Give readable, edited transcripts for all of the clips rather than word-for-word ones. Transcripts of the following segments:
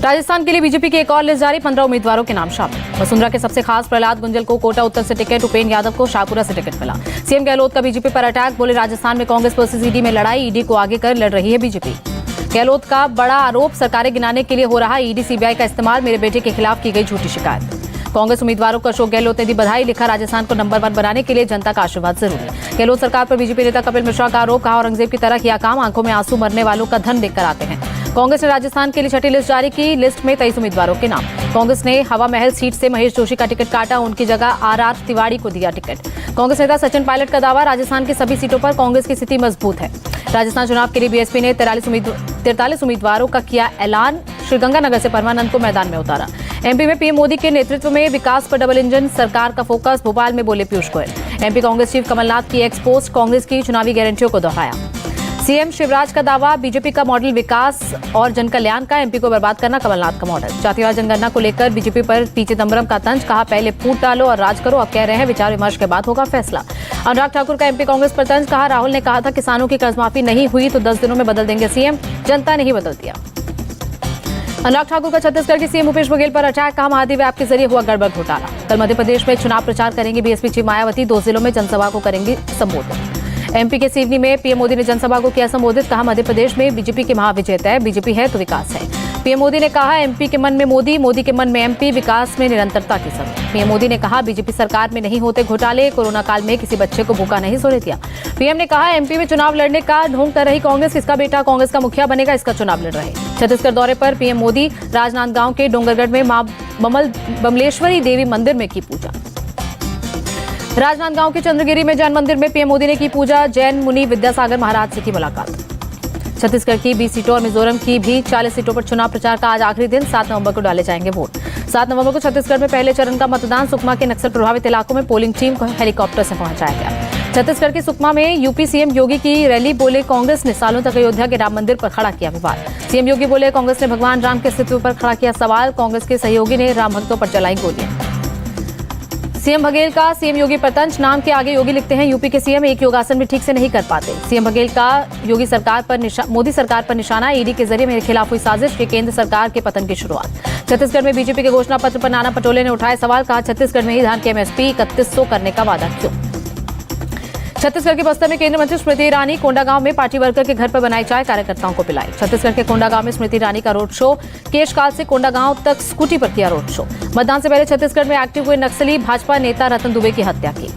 राजस्थान के लिए बीजेपी की एक और लिस्ट जारी, 15 उम्मीदवारों के नाम शामिल। वसुंधरा के सबसे खास प्रहलाद गुंजल को कोटा उत्तर से टिकट, उपेंद्र यादव को शाहपुरा से टिकट मिला। सीएम गहलोत का बीजेपी पर अटैक, बोले राजस्थान में कांग्रेस वर्सेस ईडी में लड़ाई, ईडी को आगे कर लड़ रही है बीजेपी। गहलोत का बड़ा आरोप, सरकारें गिनाने के लिए हो रहा ईडी सीबीआई का इस्तेमाल, मेरे बेटे के खिलाफ की गई झूठी शिकायत। कांग्रेस उम्मीदवारों को अशोक गहलोत ने दी बधाई, लिखा राजस्थान को नंबर 1 बनाने के लिए जनता का आशीर्वाद जरूरी। गहलोत सरकार पर बीजेपी नेता कपिल मिश्रा का आरोप, कहा औरंगजेब की तरह किया काम, आंखों में आंसू मरने वालों का धन देखकर आते हैं। कांग्रेस ने राजस्थान के लिए छठी लिस्ट जारी की, लिस्ट में 23 उम्मीदवारों के नाम। कांग्रेस ने हवा महल सीट से महेश जोशी का टिकट काटा, उनकी जगह आर तिवारी को दिया टिकट। कांग्रेस नेता सचिन पायलट का दावा, राजस्थान की सभी सीटों पर कांग्रेस की स्थिति मजबूत है। राजस्थान चुनाव के लिए बीएसपी ने 43 उम्मीदवारों का किया ऐलान, श्रीगंगानगर से परमानंद को मैदान में उतारा। एमपी में पीएम मोदी के नेतृत्व में विकास पर डबल इंजन सरकार का फोकस, भोपाल में बोले पीयूष गोयल। एमपी कांग्रेस चीफ कमलनाथ की एक्सपोस्ट, कांग्रेस की चुनावी गारंटियों को दोहराया। सीएम शिवराज का दावा, बीजेपी का मॉडल विकास और जनकल्याण का, एमपी को बर्बाद करना कमलनाथ का मॉडल। जातिवाद जनगणना को लेकर बीजेपी पर पी चिदंबरम का तंज, कहा पहले फूट डालो और राज करो, अब कह रहे हैं विचार विमर्श के बाद होगा फैसला। अनुराग ठाकुर का एमपी कांग्रेस पर तंज, कहा राहुल ने कहा था किसानों की कर्जमाफी नहीं हुई तो 10 दिनों में बदल देंगे सीएम, जनता ने ही बदल दिया। अनुराग ठाकुर का छत्तीसगढ़ के सीएम भूपेश बघेल पर अटैक, कहा महादेव ऐप के जरिए हुआ गड़बड़ घोटाला। कल मध्य प्रदेश में चुनाव प्रचार करेंगे बीएसपी चीफ मायावती, 2 जिलों में जनसभा को करेंगी संबोधित। एमपी के सिवनी में पीएम मोदी ने जनसभा को किया संबोधित, कहा मध्य प्रदेश में बीजेपी की महाविजय तय, बीजेपी है तो विकास है। पीएम मोदी ने कहा एमपी के मन में मोदी, मोदी के मन में एमपी, विकास में निरंतरता की समय। पीएम मोदी ने कहा बीजेपी सरकार में नहीं होते घोटाले, कोरोना काल में किसी बच्चे को भूखा नहीं सोने दिया। पीएम ने कहा एमपी में चुनाव लड़ने का ढोंग कर रही कांग्रेस, किसका बेटा कांग्रेस का मुखिया बनेगा, इसका चुनाव लड़ रहे। छत्तीसगढ़ दौरे पर पीएम मोदी राजनांदगांव के डोंगरगढ़ में मां बमलेश्वरी देवी मंदिर में की पूजा। राजनांदगांव के चंद्रगिरी में जैन मंदिर में पीएम मोदी ने की पूजा, जैन मुनि विद्यासागर महाराज से की मुलाकात। छत्तीसगढ़ की 20 सीटों और मिजोरम की भी 40 सीटों पर चुनाव प्रचार का आज आखिरी दिन, 7 नवंबर को डाले जाएंगे वोट। 7 नवंबर को छत्तीसगढ़ में पहले चरण का मतदान, सुकमा के नक्सल प्रभावित इलाकों में पोलिंग टीम को हेलीकॉप्टर से पहुंचाया गया। छत्तीसगढ़ के सुकमा में यूपी सीएम योगी की रैली, बोले कांग्रेस ने सालों तक अयोध्या के राम मंदिर पर खड़ा किया विवाद। सीएम योगी बोले कांग्रेस ने भगवान राम के अस्तित्व पर खड़ा किया सवाल, कांग्रेस के सहयोगी ने राम भक्तों पर चलाई गोलियां। सीएम बघेल का सीएम योगी पर तंज, नाम के आगे योगी लिखते हैं, यूपी के सीएम एक योगासन भी ठीक से नहीं कर पाते। सीएम बघेल का योगी सरकार पर मोदी सरकार पर निशाना, ईडी के जरिए मेरे खिलाफ हुई साजिश, ये केंद्र सरकार के पतन की शुरुआत। छत्तीसगढ़ में बीजेपी के घोषणा पत्र पर नाना पटोले ने उठाए सवाल, कहा छत्तीसगढ़ में ही धान के एमएसपी 3100 करने का वादा क्यों। छत्तीसगढ़ के बस्तर में केंद्रीय मंत्री स्मृति ईरानी कोंडागांव में पार्टी वर्कर के घर पर बनाई चाय, कार्यकर्ताओं को पिलाई। छत्तीसगढ़ के कोंडागांव में स्मृति ईरानी का रोड शो, केशकाल से कोंडागांव तक स्कूटी पर किया रोड शो। मतदान से पहले छत्तीसगढ़ में एक्टिव हुए नक्सली, भाजपा नेता रतन दुबे की हत्या की।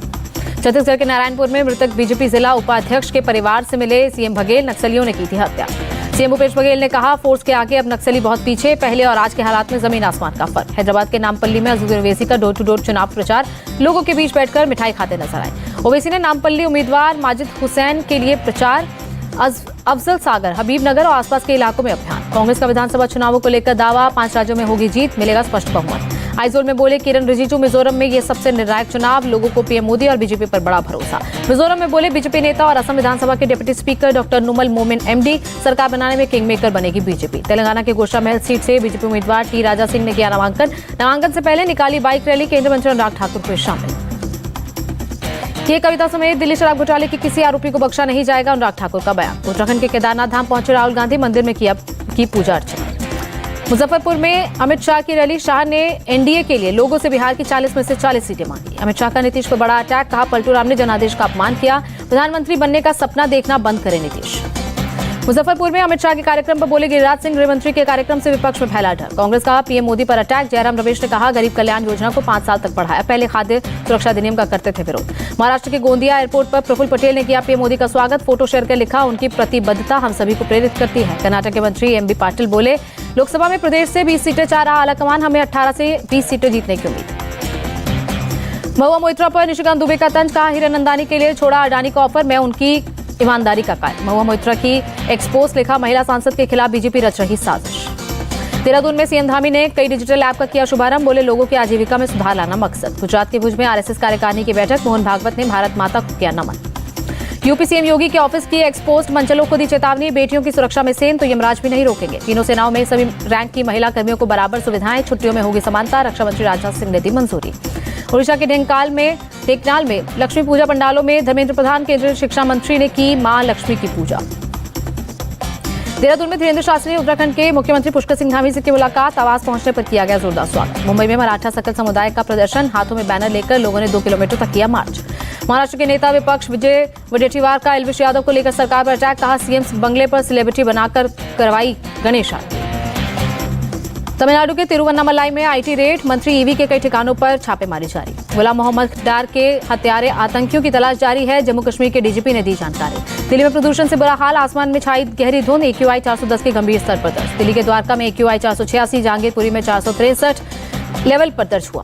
छत्तीसगढ़ के नारायणपुर में मृतक बीजेपी जिला उपाध्यक्ष के परिवार से मिले सीएम बघेल, नक्सलियों ने की थी हत्या। सीएम भूपेश बघेल ने कहा फोर्स के आगे अब नक्सली बहुत पीछे, पहले और आज के हालात में जमीन आसमान का फर्क। हैदराबाद के नामपल्ली में अजूर ओवैसी का डोर टू डोर चुनाव प्रचार, लोगों के बीच बैठकर मिठाई खाते नजर आए। ओवैसी ने नामपल्ली उम्मीदवार माजिद हुसैन के लिए प्रचार, अफजल सागर, हबीबनगर और आसपास के इलाकों में अभियान। कांग्रेस का विधानसभा चुनावों को लेकर दावा, 5 राज्यों में होगी जीत, मिलेगा स्पष्ट बहुमत। आइजोल में बोले किरण रिजिजू, मिजोरम में ये सबसे निर्णायक चुनाव, लोगों को पीएम मोदी और बीजेपी पर बड़ा भरोसा। मिजोरम में बोले बीजेपी नेता और असम विधानसभा के डिप्टी स्पीकर डॉक्टर नुमल मोमिन एमडी, सरकार बनाने में किंग मेकर बनेगी बीजेपी। तेलंगाना के गोशा महल सीट से बीजेपी उम्मीदवार टी राजा सिंह ने किया नामांकन से पहले निकाली बाइक रैली, केंद्रीय मंत्री अनुराग ठाकुर हुए शामिल। ये कविता समेत दिल्ली शराब घोटाले के किसी आरोपी को बख्शा नहीं जाएगा, अनुराग ठाकुर का बयान। उत्तराखंड के केदारनाथ धाम पहुंचे राहुल गांधी, मंदिर में की पूजा अर्चना। मुजफ्फरपुर में अमित शाह की रैली, शाह ने एनडीए के लिए लोगों से बिहार की 40 में से 40 सीटें मांगी। अमित शाह का नीतीश पर बड़ा अटैक, कहा पलटू राम ने जनादेश का अपमान किया, प्रधानमंत्री बनने का सपना देखना बंद करे नीतीश। मुजफ्फरपुर में अमित शाह के कार्यक्रम पर बोले गिरिराज सिंह, गृहमंत्री के कार्यक्रम से विपक्ष में फैला डर। कांग्रेस का पीएम मोदी पर अटैक, जयराम रमेश ने कहा गरीब कल्याण योजना को 5 साल तक बढ़ाया, पहले खाद्य सुरक्षा अधिनियम का करते थे विरोध। महाराष्ट्र के गोंदिया एयरपोर्ट पर प्रफुल्ल पटेल ने किया पीएम मोदी का स्वागत, फोटो शेयर कर लिखा उनकी प्रतिबद्धता हम सभी को प्रेरित करती है। कर्नाटक के मंत्री एमबी पाटिल बोले लोकसभा में प्रदेश से 20 सीटें चाह रहा आलाकमान, हमें 18 से 20 सीटें जीतने की उम्मीद। महुआ मोइत्रा पर निशिकांत दुबे का तंज, कहा हीरानंदानी के लिए छोड़ा अडानी का ऑफर, मैं उनकी ईमानदारी का कायल। महुआ मोइत्रा की एक्सपोज, लिखा महिला सांसद के खिलाफ बीजेपी रच रही साजिश। देहरादून में सीएम धामी ने कई डिजिटल ऐप का किया शुभारंभ, बोले लोगों की आजीविका में सुधार लाना मकसद। गुजरात के भुज में आरएसएस कार्यकारिणी की बैठक, मोहन भागवत ने भारत माता को किया नमन। यूपी सीएम योगी के ऑफिस की एक्सपोस्ट, मंचलों को दी चेतावनी, बेटियों की सुरक्षा में सेन तो यमराज भी नहीं रोकेंगे। तीनों सेनाओं में सभी रैंक की महिला कर्मियों को बराबर सुविधाएं, छुट्टियों में होगी समानता, रक्षा मंत्री राजनाथ सिंह ने दी मंजूरी। ओडिशा के ढेंकानाल में लक्ष्मी पूजा पंडालों में धर्मेंद्र प्रधान, केंद्रीय शिक्षा मंत्री ने की मां लक्ष्मी की पूजा। देहरादून में धीरेन्द्र शास्त्री ने उत्तराखंड के मुख्यमंत्री पुष्कर सिंह धामी से की मुलाकात, आवास पहुंचने पर किया गया जोरदार स्वागत। मुंबई में मराठा सकल समुदाय का प्रदर्शन, हाथों में बैनर लेकर लोगों ने 2 किलोमीटर तक किया मार्च। महाराष्ट्र के नेता विपक्ष विजय वडेट्टीवार का एलविश यादव को लेकर सरकार पर अटैक, कहा सीएम बंगले पर सेलिब्रिटी बनाकर करवाई गणेश आरती। तमिलनाडु के तिरुवन्नामलाई में आईटी रेड, मंत्री ईवी के कई ठिकानों पर छापेमारी जारी। गुलाम मोहम्मद डार के हत्यारे आतंकियों की तलाश जारी है, जम्मू कश्मीर के डीजीपी ने दी जानकारी। दिल्ली में प्रदूषण से बुरा हाल, आसमान में छाई गहरी धुंध, AQI 410 के गंभीर स्तर पर दर्ज। दिल्ली के द्वारका में AQI 486, जहांगीरपुरी में 463 लेवल पर दर्ज हुआ।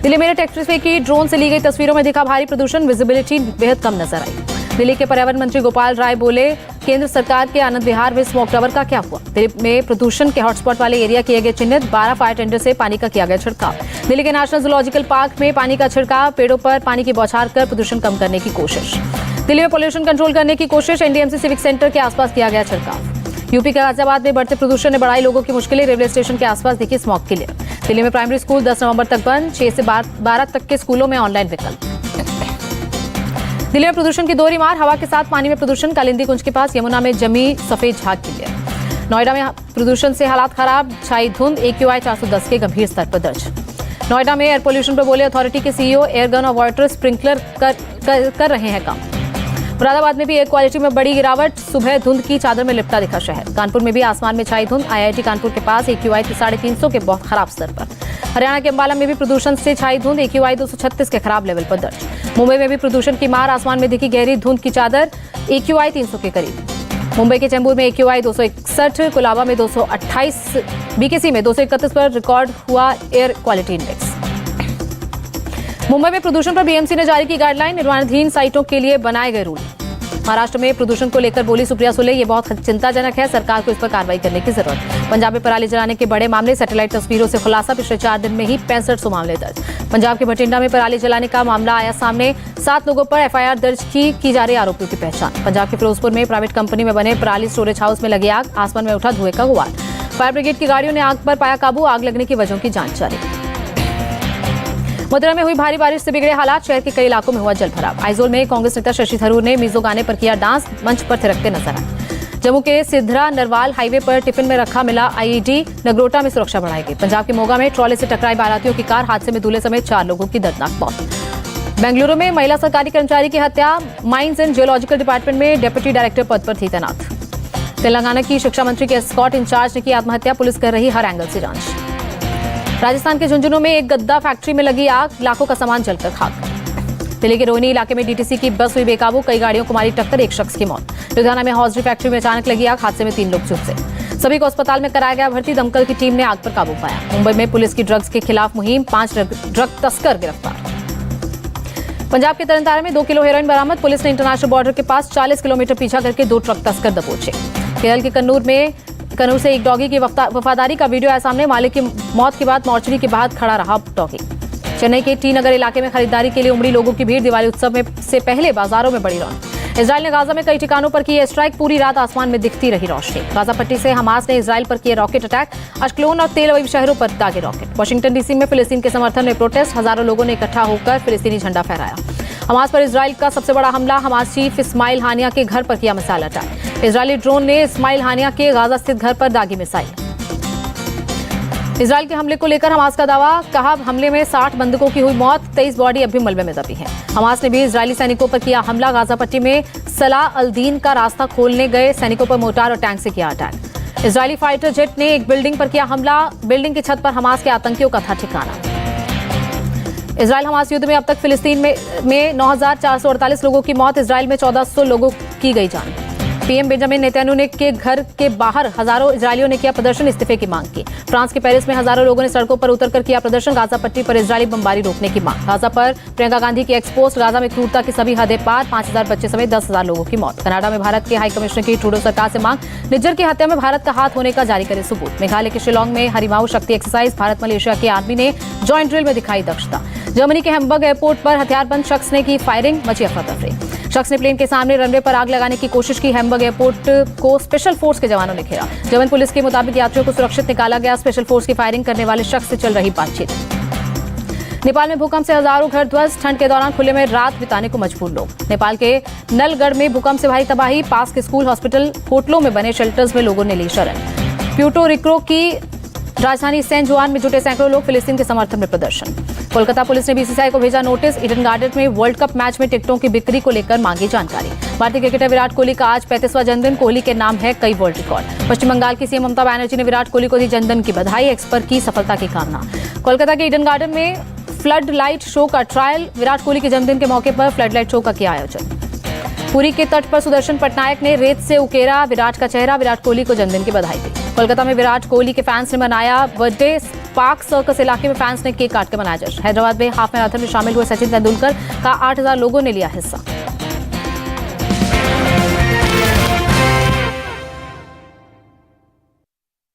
दिल्ली मेरठ एक्सप्रेसवे की ड्रोन से ली गई तस्वीरों में दिखा भारी प्रदूषण, विजिबिलिटी बेहद कम नजर आई। दिल्ली के पर्यावरण मंत्री गोपाल राय बोले, केंद्र सरकार के आनंद विहार में स्मोक टावर का क्या हुआ। दिल्ली में प्रदूषण के हॉटस्पॉट वाले एरिया किए गए चिन्हित, 12 फायर टेंडर से पानी का किया गया छिड़काव। दिल्ली के नेशनल जूलॉजिकल पार्क में पानी का छिड़काव, पेड़ों पर पानी की बौछार कर प्रदूषण कम करने की कोशिश। दिल्ली में पोल्यूशन कंट्रोल करने की कोशिश, NDMC सिविक सेंटर के आसपास किया गया छिड़काव। यूपी के गाजियाबाद में बढ़ते प्रदूषण ने बढ़ाई लोगों की मुश्किलें, रेलवे स्टेशन के आसपास दिखी स्मॉग क्लियर। दिल्ली में प्राइमरी स्कूल 10 नवंबर तक बंद, 6 से 12 तक के स्कूलों में ऑनलाइन विकल्प। दिल्ली में प्रदूषण की दोहरी मार, हवा के साथ पानी में प्रदूषण, कालिंदी कुंज के पास यमुना में जमी सफेद झाग क्लियर। नोएडा में प्रदूषण से हालात खराब, छाई धुंध, AQI 410 के गंभीर स्तर पर दर्ज। नोएडा में एयर पोल्यूशन पर बोले अथॉरिटी के CEO, एयर गन और वाटर स्प्रिंकलर कर रहे हैं काम। मुरादाबाद में भी एयर क्वालिटी में बड़ी गिरावट, सुबह धुंध की चादर में लिपटा दिखा शहर। कानपुर में भी आसमान में छाई धुंध, IIT कानपुर के पास AQI 350 के बहुत खराब स्तर पर। हरियाणा के अंबाला में भी प्रदूषण से छाई धुंध, AQI 236 के खराब लेवल पर दर्ज। मुंबई में भी प्रदूषण की मार, आसमान में दिखी गहरी धुंध की चादर, AQI 300 के करीब। मुंबई के चेंबूर में AQI 261, कुलाबा में 228, BKC में 231 पर रिकॉर्ड हुआ एयर क्वालिटी इंडेक्स। मुंबई में प्रदूषण पर BMC ने जारी की गाइडलाइन, निर्माणाधीन साइटों के लिए बनाए गए रूल। महाराष्ट्र में प्रदूषण को लेकर बोली सुप्रिया सुले, ये बहुत चिंताजनक है, सरकार को इस पर कार्रवाई करने की जरूरत। पंजाब में पराली जलाने के बड़े मामले, सैटेलाइट तस्वीरों से खुलासा, पिछले 4 दिन में ही 6500 मामले दर्ज। पंजाब के भटिंडा में पराली जलाने का मामला आया सामने, 7 लोगों पर FIR दर्ज की जा रही आरोपियों की पहचान। पंजाब के फिरोजपुर में प्राइवेट कंपनी में बने पराली स्टोरेज हाउस में लगी आग, आसमान में उठा धुएं का गुबार। फायर ब्रिगेड की गाड़ियों ने आग पर पाया काबू, आग लगने की वजहों की जांच जारी। मथुरा में हुई भारी बारिश से बिगड़े हालात, शहर के कई इलाकों में हुआ जलभराव। आइजोल में कांग्रेस नेता शशि थरूर ने मिजो गाने पर किया डांस, मंच पर थिरकते नजर आए। जम्मू के सिद्धरा नरवाल हाईवे पर टिफिन में रखा मिला IED, नगरोटा में सुरक्षा बढ़ाई गई। पंजाब के मोगा में ट्रॉले से टकराई बारातियों की कार, हादसे में दूल्हे समेत 4 लोगों की दर्दनाक मौत। बेंगलुरु में महिला सरकारी कर्मचारी की हत्या, माइंस एंड जियोलॉजिकल डिपार्टमेंट में डेप्यूटी डायरेक्टर पद पर थी तैनात। तेलंगाना की शिक्षा मंत्री के एस्कॉर्ट इंचार्ज ने की आत्महत्या, पुलिस कर रही हर एंगल से जांच। राजस्थान के झुंझुनू में एक गद्दा फैक्ट्री में लगी आग, लाखों का सामान जलकर खाक। दिल्ली के रोहिणी इलाके में DTC की बस हुई बेकाबू, कई गाड़ियों को मारी टक्कर, 1 शख्स की मौत। लुधियाना में हॉजरी फैक्ट्री में अचानक लगी आग, हादसे में 3 लोग झुलसे। सभी को अस्पताल में कराया गया भर्ती, दमकल की टीम ने आग पर काबू पाया। मुंबई में पुलिस की ड्रग्स के खिलाफ मुहिम, 5 ड्रग तस्कर गिरफ्तार। पंजाब के तरनतारन में 2 किलो हेरोइन बरामद, पुलिस ने इंटरनेशनल बॉर्डर के पास 40 किलोमीटर पीछा करके 2 ट्रक तस्कर दबोचे। केरल के कन्नूर से एक डॉगी की वफादारी का वीडियो आया सामने, मालिक की मौत के बाद मॉर्चरी के बाहर खड़ा रहा डॉगी। चेन्नई के टी नगर इलाके में खरीदारी के लिए उमड़ी लोगों की भीड़, दिवाली उत्सव में से पहले बाजारों में बड़ी रौनक। इजराइल ने गाजा में कई ठिकानों पर की स्ट्राइक, पूरी रात आसमान में दिखती रही रोशनी। गाजा पट्टी से हमास ने इजराइल पर किए रॉकेट अटैक, अश्कलोन और तेल अवीव शहरों पर दागे रॉकेट। वाशिंगटन DC में फिलिस्तीन के समर्थन में प्रोटेस्ट, हजारों लोगों ने इकट्ठा होकर फिलिस्तीनी झंडा फहराया। हमास पर इजराइल का सबसे बड़ा हमला, हमास चीफ इस्माइल हानिया के घर पर किया मिसाइल अटैक। इजरायली ड्रोन ने इस्माइल हानिया के गाजा स्थित घर पर दागी मिसाइल। इजराइल के हमले को लेकर हमास का दावा, कहा हमले में 60 बंदूकों की हुई मौत, 23 बॉडी अब भी मलबे में दबी है। हमास ने भी इजरायली सैनिकों पर किया हमला, गाजा पट्टी में सलाह अल दीन का रास्ता खोलने गए सैनिकों पर मोर्टार और टैंक से किया अटैक। इजरायली फाइटर जेट ने एक बिल्डिंग पर किया हमला, बिल्डिंग की छत पर हमास के आतंकियों का था ठिकाना। इजराइल हमास युद्ध में अब तक फिलिस्तीन में 9,448 लोगों की मौत, इजराइल में 1400 लोगों की गई जान। पीएम बेंजामिन नेतन्याहू के घर के बाहर हजारों इजरायलियों ने किया प्रदर्शन, इस्तीफे की मांग की। फ्रांस के पेरिस में हजारों लोगों ने सड़कों पर उतरकर किया प्रदर्शन, गाजा पट्टी पर इजरायली बमबारी रोकने की मांग। गाजा पर प्रियंका गांधी की एक्सपोस्ट, गाजा में क्रूरता की सभी हदें पार, 5000 बच्चे समेत 10,000 लोगों की मौत। कनाडा में भारत के हाई कमिश्नर की ट्रूडो सरकार से मांग, निज्जर की हत्या में भारत का हाथ होने का जारी करे सबूत। मेघालय के शिलोंग में हरिमाऊ शक्ति एक्सरसाइज, भारत मलेशिया की आर्मी ने जॉइंट ड्रिल में दिखाई दक्षता। जर्मनी के हैम्बर्ग एयरपोर्ट पर हथियारबंद शख्स ने की फायरिंग, मची अफरा तफरी। शख्स ने प्लेन के सामने रनवे पर आग लगाने की कोशिश की, हैम्बर्ग एयरपोर्ट को स्पेशल फोर्स के जवानों ने घेरा। जर्मन पुलिस के मुताबिक यात्रियों को सुरक्षित निकाला गया, स्पेशल फोर्स की फायरिंग करने वाले शख्स से चल रही बातचीत। नेपाल में भूकंप से हजारों घर ध्वस्त, ठंड के दौरान खुले में रात बिताने को मजबूर लोग। नेपाल के नलगढ़ में भूकंप से भारी तबाही, पास के स्कूल, हॉस्पिटल, होटलों में बने शेल्टर्स में लोगों ने ली शरण। प्यूर्टो रिको की राजधानी सैन जुआन में जुटे सैकड़ों लोग, फिलिस्तीन के समर्थन में प्रदर्शन। कोलकाता पुलिस ने बीसीसीआई को भेजा नोटिस, ईडन गार्डन में वर्ल्ड कप मैच में टिकटों की बिक्री को लेकर मांगी जानकारी। भारतीय क्रिकेटर विराट कोहली का आज 35वां जन्मदिन, कोहली के नाम है कई वर्ल्ड रिकॉर्ड। पश्चिम बंगाल की सीएम ममता बनर्जी ने विराट कोहली को दी जन्मदिन की बधाई, एक्स पर की सफलता की कामना। कोलकाता के ईडन गार्डन में फ्लड लाइट शो का ट्रायल, विराट कोहली के जन्मदिन के मौके पर फ्लड लाइट शो का किया आयोजन। पुरी के तट पर सुदर्शन पटनायक ने रेत से उकेरा विराट का चेहरा, विराट कोहली को जन्मदिन की बधाई दी। कोलकाता में विराट कोहली के फैंस ने मनाया बर्थडे, पार्क सर्कस इलाके में फैंस ने केक काट के मनाया जश्न। हैदराबाद में हाफ मैराथन में शामिल हुए सचिन तेंदुलकर का 8000 लोगों ने लिया हिस्सा।